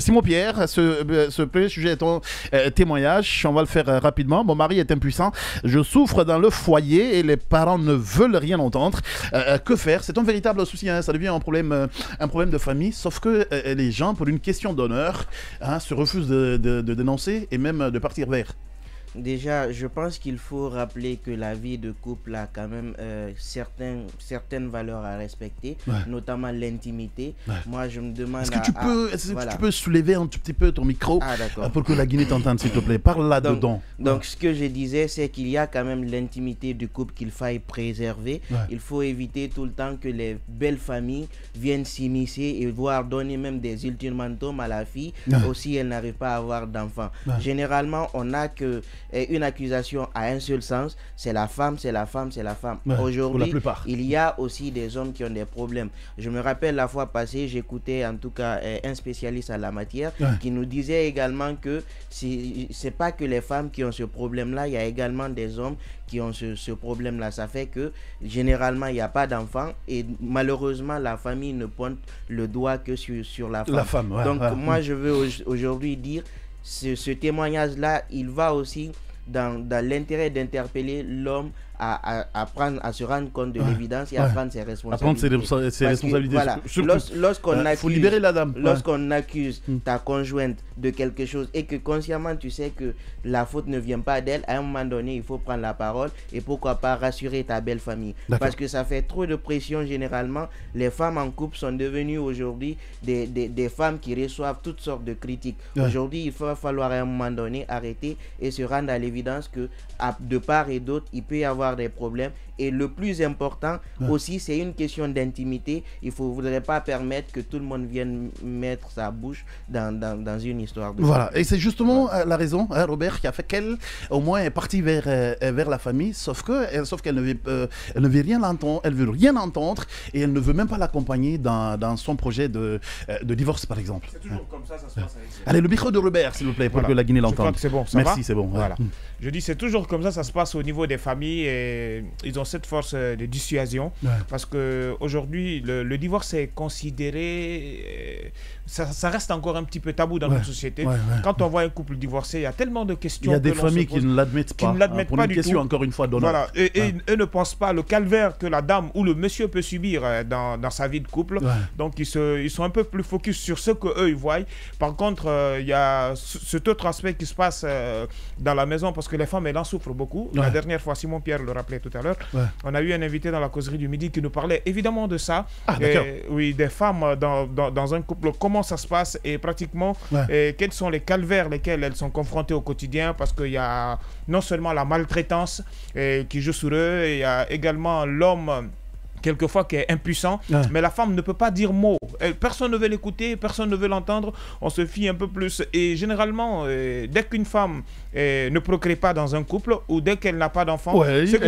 Simon Pierre, ce premier sujet est ton témoignage. On va le faire rapidement. Mon mari est impuissant. Je souffre dans le foyer et les parents ne veulent rien entendre. Que faire? C'est un véritable souci. Hein. Ça devient un problème de famille. Sauf que les gens, pour une question d'honneur, se refusent de dénoncer et même de partir vers. Déjà, je pense qu'il faut rappeler que la vie de couple a quand même certaines valeurs à respecter, notamment l'intimité. Moi, je me demande... Est-ce que tu peux soulever un tout petit peu ton micro pour que la Guinée t'entende, s'il te plaît? Parle là-dedans. Donc, ce que je disais, c'est qu'il y a quand même l'intimité du couple qu'il faille préserver. Il faut éviter tout le temps que les belles familles viennent s'immiscer et voire donner même des ultimatums à la fille, aussi elle n'arrive pas à avoir d'enfants. Généralement, on n'a que... une accusation à un seul sens, c'est la femme, c'est la femme, c'est la femme. Aujourd'hui, il y a aussi des hommes qui ont des problèmes. Je me rappelle la fois passée, j'écoutais en tout cas un spécialiste à la matière qui nous disait également que c'est pas que les femmes qui ont ce problème-là, il y a également des hommes qui ont ce problème-là. Ça fait que généralement, il n'y a pas d'enfants et malheureusement, la famille ne pointe le doigt que sur la femme. Donc, moi, je veux aujourd'hui dire ce témoignage-là, il va aussi dans l'intérêt d'interpeller l'homme à se rendre compte de l'évidence et à prendre ses responsabilités. À prendre ses responsabilités. Voilà, lorsqu'on libérer la dame. Lorsqu'on accuse ta conjointe de quelque chose et que consciemment tu sais que la faute ne vient pas d'elle, à un moment donné, il faut prendre la parole et pourquoi pas rassurer ta belle famille. Parce que ça fait trop de pression généralement. Les femmes en couple sont devenues aujourd'hui des femmes qui reçoivent toutes sortes de critiques. Aujourd'hui, il va falloir à un moment donné arrêter et se rendre à l'évidence que de part et d'autre, il peut y avoir des problèmes et le plus important aussi, c'est une question d'intimité. Il ne faudrait pas permettre que tout le monde vienne mettre sa bouche dans une histoire de et c'est justement la raison, Robert, qui a fait qu'elle au moins est partie vers la famille, sauf qu'elle ne veut rien entendre, elle veut rien entendre et elle ne veut même pas l'accompagner dans son projet de divorce, par exemple. C'est toujours comme ça se passe avec... Allez, le micro de Robert, s'il vous plaît, pour que la Guinée l'entende. C'est bon, merci, c'est bon. Voilà. Je dis, c'est toujours comme ça se passe au niveau des familles et ils ont cette force de dissuasion parce qu'aujourd'hui, le divorce est considéré... Ça reste encore un petit peu tabou dans notre société. Quand on voit un couple divorcé, il y a tellement de questions. Il y a des familles qui ne l'admettent pas. Pour une question, encore une fois, d'honneur. Voilà. Et eux ne pensent pas le calvaire que la dame ou le monsieur peut subir dans sa vie de couple. Donc, ils sont un peu plus focus sur ce qu'eux, ils voient. Par contre, il y a cet autre aspect qui se passe dans la maison parce que les femmes, elles en souffrent beaucoup. La dernière fois, Simon Pierre le rappelait tout à l'heure, on a eu un invité dans la causerie du midi qui nous parlait évidemment de ça. Oui, des femmes dans un couple, comment ça se passe et pratiquement quels sont les calvaires lesquels elles sont confrontées au quotidien parce qu'il y a non seulement la maltraitance qui joue sur eux, il y a également l'homme quelquefois qui est impuissant, mais la femme ne peut pas dire mot. Personne ne veut l'écouter, personne ne veut l'entendre, on se fie un peu plus. Et généralement, dès qu'une femme ne procrée pas dans un couple ou dès qu'elle n'a pas d'enfant, c'est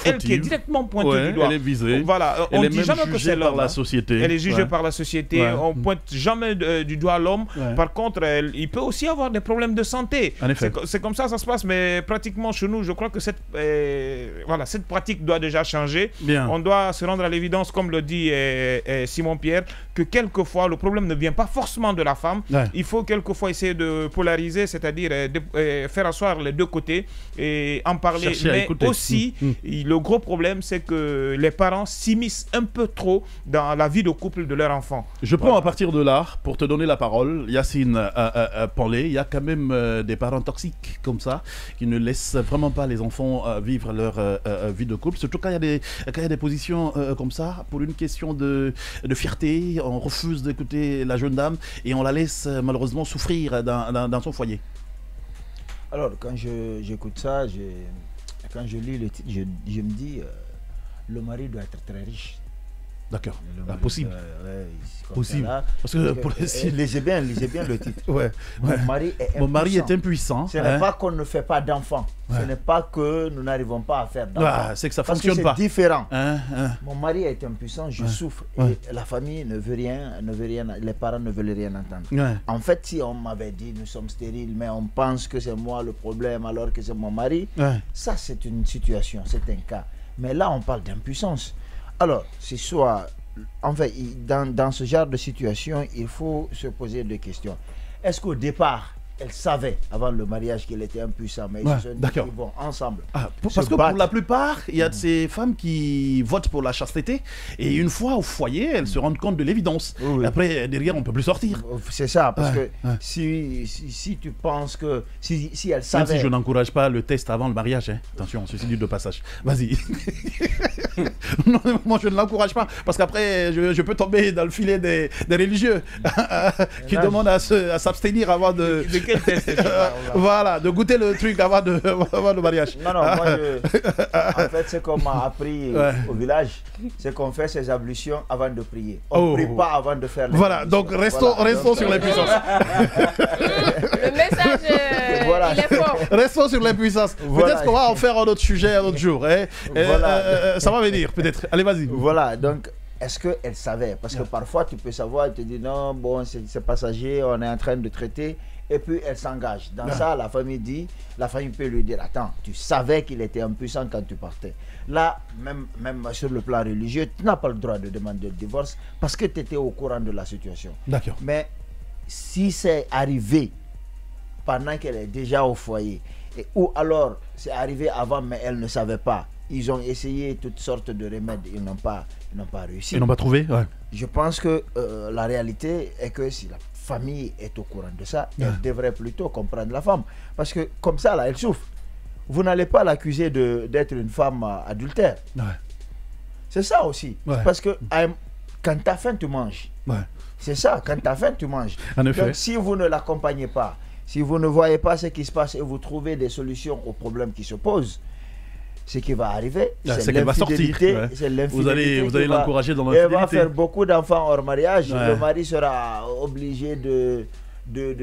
elle qui est directement pointée du doigt. Elle est visée. Voilà, on ne dit jamais que c'est l'homme. Elle est jugée par la société. On ne pointe jamais du doigt l'homme. Par contre, il peut aussi avoir des problèmes de santé. C'est comme ça se passe, mais pratiquement chez nous, je crois que cette pratique doit déjà changer. On doit se rendre à l'évidence, comme le dit Simon Pierre, que quelquefois le problème ne vient pas forcément de la femme. Il faut quelquefois essayer de polariser, c'est-à-dire faire asseoir les deux côtés et en parler. Mais aussi, le gros problème, c'est que les parents s'immiscent un peu trop dans la vie de couple de leur enfant. Je prends à partir de là, pour te donner la parole, Yacine Panlé, il y a quand même des parents toxiques comme ça, qui ne laissent vraiment pas les enfants vivre leur vie de couple, surtout quand il y a des positions comme ça, pour une question de fierté, on refuse d'écouter la jeune dame et on la laisse malheureusement souffrir dans son foyer. Alors, quand j'écoute ça, quand je lis le titre, je me dis, le mari doit être très riche. D'accord, possible. Possible. Parce que lisez bien le titre. Mon mari est impuissant. Ce n'est pas qu'on ne fait pas d'enfants. Ce n'est pas que nous n'arrivons pas à faire d'enfants. C'est que ça ne fonctionne pas. C'est différent. Mon mari est impuissant, je souffre. Et la famille ne veut rien, les parents ne veulent rien entendre. En fait, si on m'avait dit nous sommes stériles, mais on pense que c'est moi le problème alors que c'est mon mari, ça c'est une situation, c'est un cas. Mais là, on parle d'impuissance. Alors, c'est soit en fait, dans ce genre de situation, il faut se poser deux questions. Est-ce qu'au départ, elle savait avant le mariage qu'elle était impuissante, mais ils se sont dit qu'ils vont ensemble. Parce que pour la plupart, il y a de ces femmes qui votent pour la chasteté et une fois au foyer, elles se rendent compte de l'évidence. Oui. Après, derrière, on ne peut plus sortir. C'est ça, parce que si tu penses que si elle savait... Même si je n'encourage pas le test avant le mariage, hein. Attention, ceci dit de passage. Vas-y. Non, moi, je ne l'encourage pas parce qu'après, je peux tomber dans le filet des religieux qui demandent à s'abstenir avant de voilà, de goûter le truc avant le mariage. Non, moi, en fait, c'est qu'on m'a appris au village, c'est qu'on fait ses ablutions avant de prier. On ne prie pas avant de faire les Voilà, donc restons sur les puissances. Le message, il est fort. Restons sur les puissances. Peut-être qu'on va en faire un autre sujet un autre jour. Hein. Ça va venir, peut-être. Allez, vas-y. Voilà, donc... Est-ce qu'elle savait? Parce que parfois, tu peux savoir, elle te dit non, bon, c'est passager, on est en train de traiter, et puis elle s'engage. Dans ça, la famille peut lui dire, attends, tu savais qu'il était impuissant quand tu partais. Là, même sur le plan religieux, tu n'as pas le droit de demander le divorce parce que tu étais au courant de la situation. D'accord. Mais si c'est arrivé pendant qu'elle est déjà au foyer, ou alors c'est arrivé avant, mais elle ne savait pas, ils ont essayé toutes sortes de remèdes, ils n'ont pas réussi. Ils n'ont pas trouvé, ouais. Je pense que la réalité est que si la famille est au courant de ça, elle devrait plutôt comprendre la femme. Parce que comme ça, là, elle souffre. Vous n'allez pas l'accuser d'être une femme adultère. Ouais. C'est ça aussi. Ouais. Parce que quand tu as faim, tu manges. Ouais. C'est ça, quand tu as faim, tu manges. En effet. Donc si vous ne l'accompagnez pas, si vous ne voyez pas ce qui se passe et vous trouvez des solutions aux problèmes qui se posent, ce qui va arriver, c'est qu'elle va sortir. Ouais. Vous allez l'encourager dans l'infidélité. Elle va faire beaucoup d'enfants hors mariage. Ouais. Le mari sera obligé de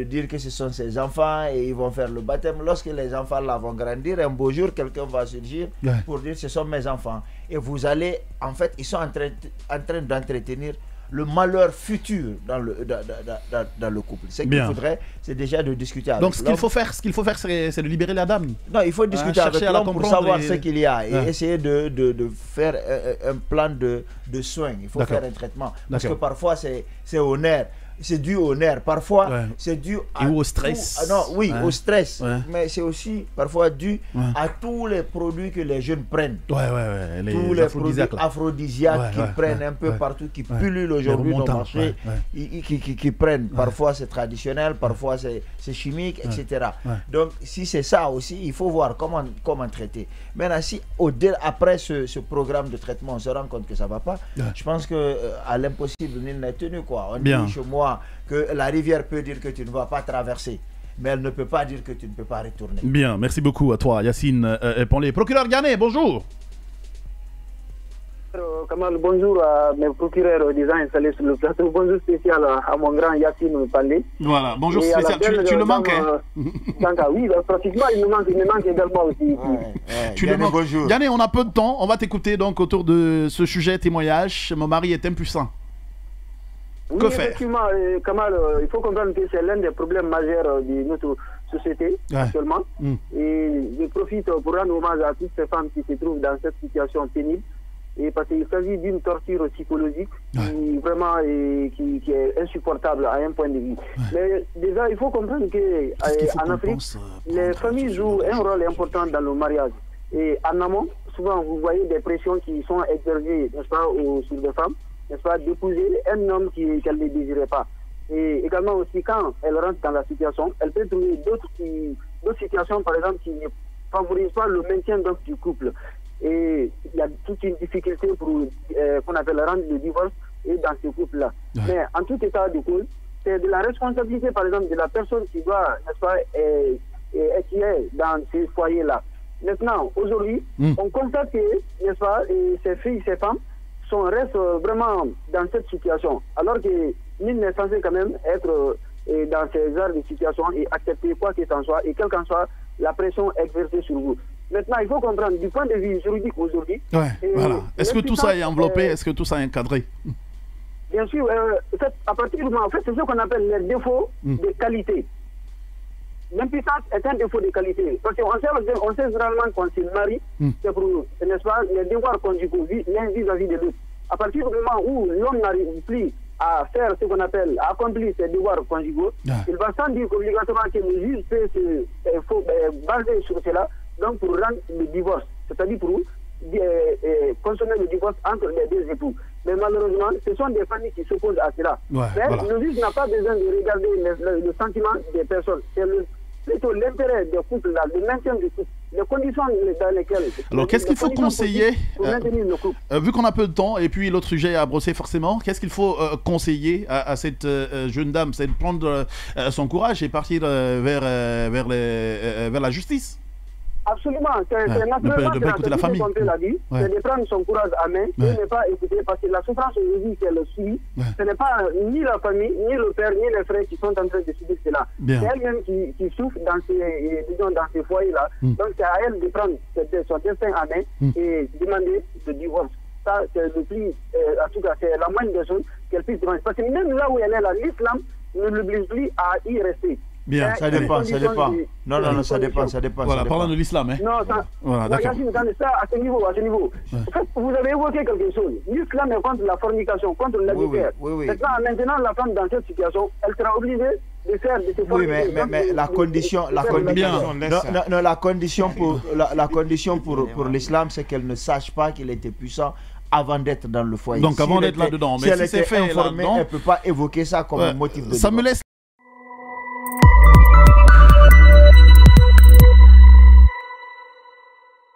dire que ce sont ses enfants et ils vont faire le baptême. Lorsque les enfants là vont grandir, un beau jour, quelqu'un va surgir pour dire ce sont mes enfants. Et vous allez, en fait, ils sont en train d'entretenir le malheur futur dans le couple. Ce qu'il faudrait, c'est déjà de discuter avec l'homme. Donc ce qu'il faut faire, c'est de libérer la dame. Non, il faut discuter avec l'homme pour savoir ce qu'il y a et essayer de faire un plan de soins. Il faut faire un traitement. Parce que parfois, c'est au nerf. C'est dû au nerf. Parfois, c'est dû au stress. Au stress. Ouais. Mais c'est aussi parfois dû à tous les produits que les jeunes prennent. Tous les produits aphrodisiaques qu'ils prennent un peu partout, qui pullulent aujourd'hui dans le marché, qui prennent. Parfois, c'est traditionnel, parfois, c'est chimique, etc. Donc, si c'est ça aussi, il faut voir comment traiter. Maintenant, si après ce programme de traitement, on se rend compte que ça ne va pas, je pense qu'à l'impossible, nul n'est tenu. On dit chez moi que la rivière peut dire que tu ne vas pas traverser, mais elle ne peut pas dire que tu ne peux pas retourner. Bien, merci beaucoup à toi, Yacine Ponlé. Procureur Ghané, bonjour. Kamal, bonjour à mes procureurs déjà installés sur le plateau. Bonjour spécial à mon grand Yacine Ponlé. Voilà, bonjour spécial. Tu le manques, hein? Oui, pratiquement, il me manque également aussi. Tu le manques. Bonjour. Ghané, on a peu de temps. On va t'écouter donc autour de ce sujet témoignage. Mon mari est impuissant. Oui, effectivement, Kamal, il faut comprendre que c'est l'un des problèmes majeurs de notre société actuellement. Et je profite pour rendre hommage à toutes ces femmes qui se trouvent dans cette situation pénible. Et parce qu'il s'agit d'une torture psychologique qui vraiment qui est insupportable à un point de vue. Mais déjà, il faut comprendre qu'en Afrique, les familles jouent un rôle important dans le mariage. Et en amont, souvent, vous voyez des pressions qui sont exercées, n'est-ce pas, sur les femmes, n'est-ce pas, d'épouser un homme qu'elle ne désirait pas. Et également aussi, quand elle rentre dans la situation, elle peut trouver d'autres situations, par exemple, qui ne favorisent pas le maintien du couple. Et il y a toute une difficulté pour qu'on appelle rendre le divorce et dans ce couple-là. Mais en tout état de cause, c'est de la responsabilité, par exemple, de la personne qui doit, n'est-ce pas, qui est dans ces foyers-là. Maintenant, aujourd'hui, on constate que, n'est-ce pas, ces filles, ces femmes, restent vraiment dans cette situation. Alors que nul n'est censé quand même être dans ces genres de situations et accepter quoi que ce soit et quelle qu'en soit la pression exercée sur vous. Maintenant, il faut comprendre du point de vue juridique aujourd'hui. Voilà. Est-ce que tout ça est enveloppé? Est-ce que tout ça est encadré? Bien sûr. À partir du moment, en fait, c'est ce qu'on appelle les défauts de qualité. L'impuissance est un défaut de qualité. Parce qu'on sait généralement quand c'est le mari, c'est pour, n'est-ce pas, les devoirs conjugaux, l'un vis-à-vis de l'autre. À partir du moment où l'homme n'arrive plus à faire ce qu'on appelle, à accomplir ses devoirs conjugaux, il va sans dire qu'obligatoirement que le juge peut se baser sur cela, donc pour rendre le divorce, c'est-à-dire pour consommer le divorce entre les deux époux. Mais malheureusement, ce sont des familles qui s'opposent à cela. Le juge n'a pas besoin de regarder le sentiment des personnes. C'est plutôt l'intérêt des couples, le maintien du couple, les conditions dans lesquelles... Alors, qu'est-ce qu'il faut conseiller pour maintenir le couple. Vu qu'on a peu de temps, et puis l'autre sujet à brosser forcément, qu'est-ce qu'il faut conseiller à cette jeune dame? C'est de prendre son courage et partir vers la justice. Absolument, c'est naturellement de pas écouter la famille. C'est de prendre son courage à main et ne pas écouter, parce que la souffrance aujourd'hui qu'elle subit, ce n'est pas ni la famille, ni le père, ni les frères qui sont en train de subir cela. C'est elle-même qui souffre dans ces foyers-là. Donc c'est à elle de prendre son destin à main et demander le divorce. Ça, c'est le plus, en tout cas, c'est la moindre des choses qu'elle puisse demander. Parce que même là où elle est là, l'islam ne l'oblige plus à y rester. Bien, ça dépend. Non, ça dépend. Voilà, parlant de l'islam. Hein. Non, ça, voilà, d'accord. Ça, à ce niveau. En fait, vous avez évoqué quelque chose. L'islam est contre la fornication, contre l'adultère. Maintenant, la femme dans cette situation, elle sera obligée de faire de ces fornications. Oui, mais la condition pour l'islam, c'est qu'elle ne sache pas qu'il était puissant avant d'être dans le foyer. Donc, avant d'être là-dedans. Mais si elle était informée, elle ne peut pas évoquer ça comme un motif de divorce.